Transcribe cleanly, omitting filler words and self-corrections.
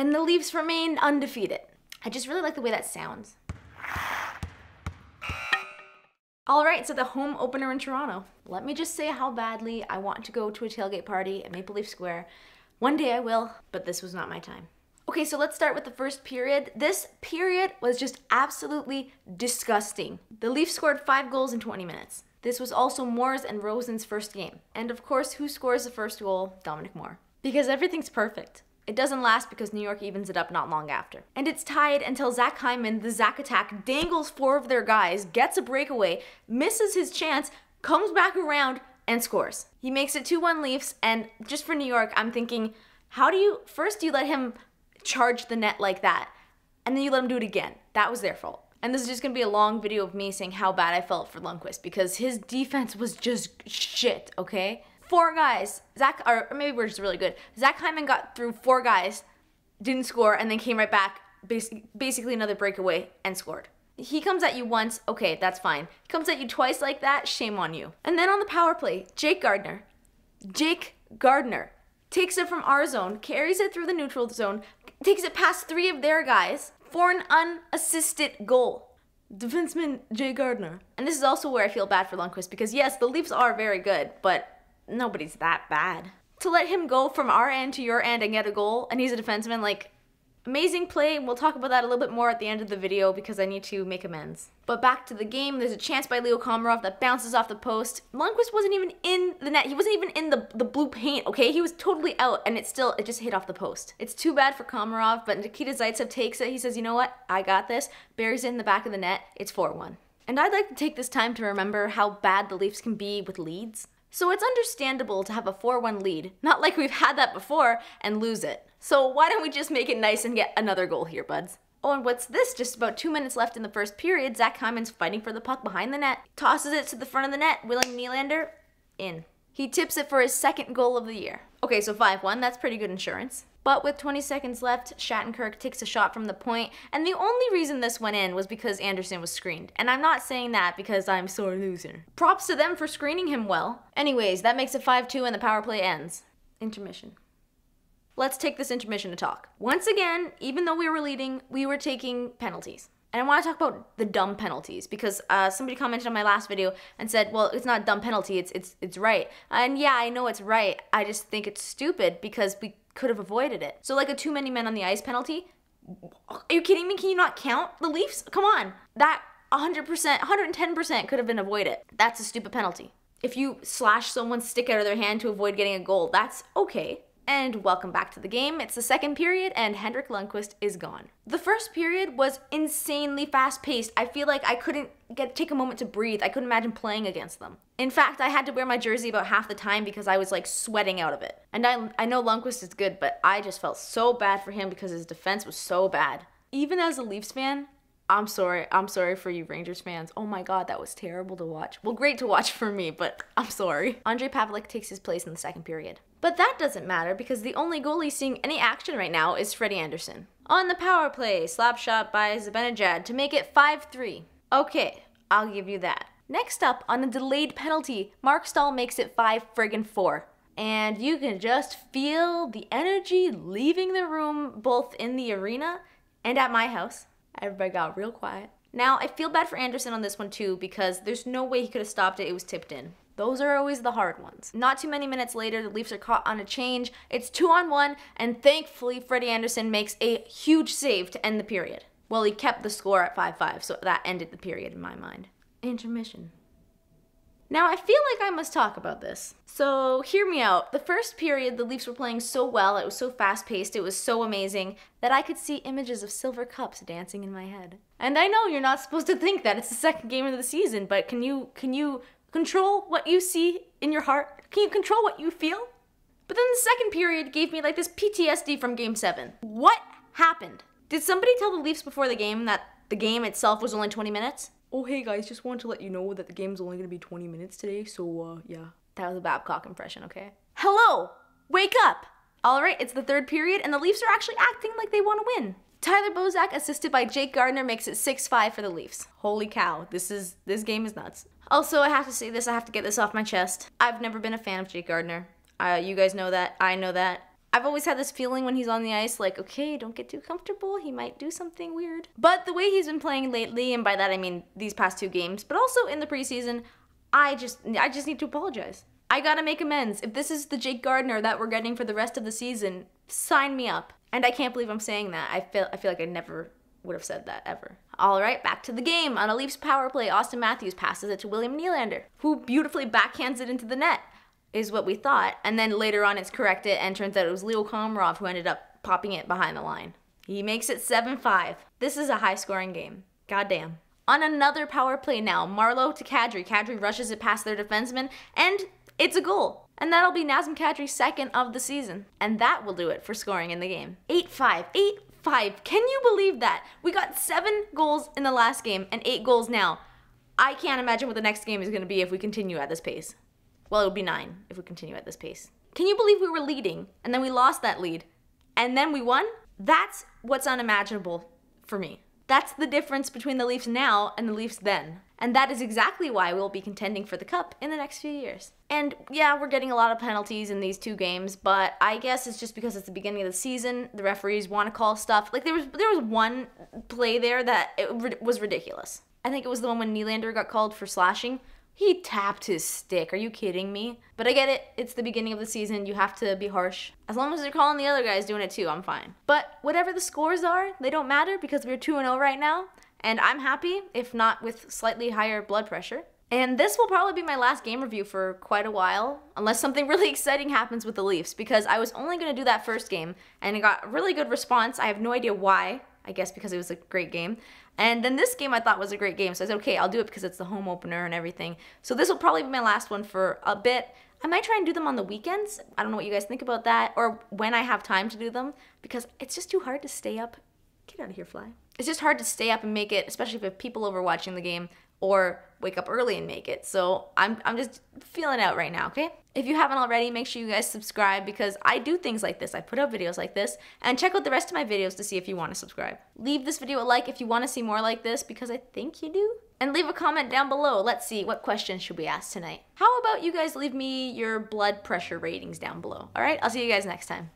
And the Leafs remain undefeated. I just really like the way that sounds. All right, so the home opener in Toronto. Let me just say how badly I want to go to a tailgate party at Maple Leaf Square. One day I will, but this was not my time. Okay, so let's start with the first period. This period was just absolutely disgusting. The Leafs scored 5 goals in 20 minutes. This was also Moore's and Rosen's first game. And of course, who scores the first goal? Dominic Moore. Because everything's perfect. It doesn't last because New York evens it up not long after. And it's tied until Zach Hyman, the Zach attack, dangles 4 of their guys, gets a breakaway, misses his chance, comes back around, and scores. He makes it 2-1 Leafs, and just for New York, I'm thinking, first you let him charge the net like that, and then you let him do it again. That was their fault. And this is just gonna be a long video of me saying how bad I felt for Lundqvist because his defense was just shit, okay? 4 guys, or maybe we're just really good. Zach Hyman got through 4 guys, didn't score, and then came right back, basically another breakaway, and scored. He comes at you once, okay, that's fine. He comes at you twice like that, shame on you. And then on the power play, Jake Gardiner takes it from our zone, carries it through the neutral zone, takes it past 3 of their guys for an unassisted goal. Defenseman Jake Gardiner. And this is also where I feel bad for Lundqvist because yes, the Leafs are very good, but nobody's that bad. To let him go from our end to your end and get a goal, and he's a defenseman, like, amazing play. We'll talk about that a little bit more at the end of the video because I need to make amends. But back to the game, there's a chance by Leo Komarov that bounces off the post. Lundqvist wasn't even in the net. He wasn't even in the blue paint, okay? He was totally out, and it just hit off the post. It's too bad for Komarov, but Nikita Zaitsev takes it. He says, you know what? I got this. Buries it in the back of the net. It's 4-1. And I'd like to take this time to remember how bad the Leafs can be with leads. So it's understandable to have a 4-1 lead, not like we've had that before, and lose it. So why don't we just make it nice and get another goal here, buds? Oh, and what's this? Just about 2 minutes left in the first period, Zach Hyman's fighting for the puck behind the net, tosses it to the front of the net, William Nylander, in. He tips it for his 2nd goal of the year. Okay, so 5-1, that's pretty good insurance. But with 20 seconds left, Shattenkirk takes a shot from the point, and the only reason this went in was because Anderson was screened. And I'm not saying that because I'm sore loser. Props to them for screening him well. Anyways, that makes it 5-2 and the power play ends. Intermission. Let's take this intermission to talk. Once again, even though we were leading, we were taking penalties. And I want to talk about the dumb penalties because somebody commented on my last video and said, well, it's not a dumb penalty, it's right. And yeah, I know it's right. I just think it's stupid because we could have avoided it. So like a too many men on the ice penalty, are you kidding me? Can you not count the Leafs? Come on. That 100%, 110% could have been avoided. That's a stupid penalty. If you slash someone's stick out of their hand to avoid getting a goal, that's okay. And welcome back to the game. It's the 2nd period and Henrik Lundqvist is gone. The first period was insanely fast-paced. I feel like I couldn't take a moment to breathe. I couldn't imagine playing against them. In fact, I had to wear my jersey about half the time because I was like sweating out of it. And I know Lundqvist is good, but I just felt so bad for him because his defense was so bad. Even as a Leafs fan, I'm sorry for you Rangers fans. Oh my god, that was terrible to watch. Well, great to watch for me, but I'm sorry. Andrei Pavelec takes his place in the 2nd period. But that doesn't matter because the only goalie seeing any action right now is Freddie Anderson. On the power play, slap shot by Zibanejad to make it 5-3. Okay, I'll give you that. Next up, on a delayed penalty, Mark Stahl makes it 5-4. And you can just feel the energy leaving the room both in the arena and at my house. Everybody got real quiet. Now, I feel bad for Anderson on this one too because there's no way he could have stopped it. It was tipped in. Those are always the hard ones. Not too many minutes later, the Leafs are caught on a change. It's 2-on-1, and thankfully, Freddie Anderson makes a huge save to end the period. Well, he kept the score at 5-5, so that ended the period in my mind. Intermission. Now, I feel like I must talk about this. So, hear me out. The first period, the Leafs were playing so well, it was so fast-paced, it was so amazing, that I could see images of silver cups dancing in my head. And I know you're not supposed to think that. It's the 2nd game of the season, but can you control what you see in your heart? Can you control what you feel? But then the 2nd period gave me like this PTSD from Game 7. What happened? Did somebody tell the Leafs before the game that the game itself was only 20 minutes? Oh, hey guys, just wanted to let you know that the game's only gonna be 20 minutes today, so yeah. That was a Babcock impression, okay? Hello! Wake up! Alright, it's the 3rd period, and the Leafs are actually acting like they want to win. Tyler Bozak, assisted by Jake Gardiner, makes it 6-5 for the Leafs. Holy cow, this game is nuts. Also, I have to say this, I have to get this off my chest. I've never been a fan of Jake Gardiner. You guys know that, I know that. I've always had this feeling when he's on the ice, like, okay, don't get too comfortable. He might do something weird. But the way he's been playing lately, and by that I mean these past 2 games, but also in the preseason, I just need to apologize. I gotta make amends. If this is the Jake Gardiner that we're getting for the rest of the season, sign me up. And I can't believe I'm saying that. I feel like I never would have said that ever. All right, back to the game. On a Leafs power play, Austin Matthews passes it to William Nylander, who beautifully backhands it into the net, is what we thought. And then later on it's corrected and turns out it was Leo Komarov who ended up popping it behind the line. He makes it 7-5. This is a high-scoring game. Goddamn. On another power play now, Marleau to Kadri. Kadri rushes it past their defenseman, and it's a goal. And that'll be Nazem Kadri's 2nd of the season. And that will do it for scoring in the game. 8-5. 8-5. Can you believe that? We got 7 goals in the last game and 8 goals now. I can't imagine what the next game is going to be if we continue at this pace. Well, it would be 9 if we continue at this pace. Can you believe we were leading and then we lost that lead and then we won? That's what's unimaginable for me. That's the difference between the Leafs now and the Leafs then. And that is exactly why we'll be contending for the Cup in the next few years. And yeah, we're getting a lot of penalties in these 2 games, but I guess it's just because it's the beginning of the season. The referees want to call stuff. Like there was one play there that it was ridiculous. I think it was the one when Nylander got called for slashing. He tapped his stick. Are you kidding me? But I get it. It's the beginning of the season. You have to be harsh. As long as they're calling the other guys doing it too, I'm fine. But whatever the scores are, they don't matter because we're 2-0 right now. And I'm happy, if not with slightly higher blood pressure. And this will probably be my last game review for quite a while, unless something really exciting happens with the Leafs, because I was only going to do that first game, and it got a really good response. I have no idea why. I guess because it was a great game. And then this game I thought was a great game, so I said, okay, I'll do it because it's the home opener and everything. So this will probably be my last one for a bit. I might try and do them on the weekends. I don't know what you guys think about that, or when I have time to do them, because it's just too hard to stay up. Get out of here, fly. It's just hard to stay up and make it, especially if you have people over watching the game, or wake up early and make it. So I'm just feeling it out right now, okay? If you haven't already, make sure you guys subscribe because I do things like this. I put out videos like this, and check out the rest of my videos to see if you want to subscribe. Leave this video a like if you want to see more like this because I think you do. And leave a comment down below. Let's see, what questions should we ask tonight? How about you guys leave me your blood pressure ratings down below? All right, I'll see you guys next time.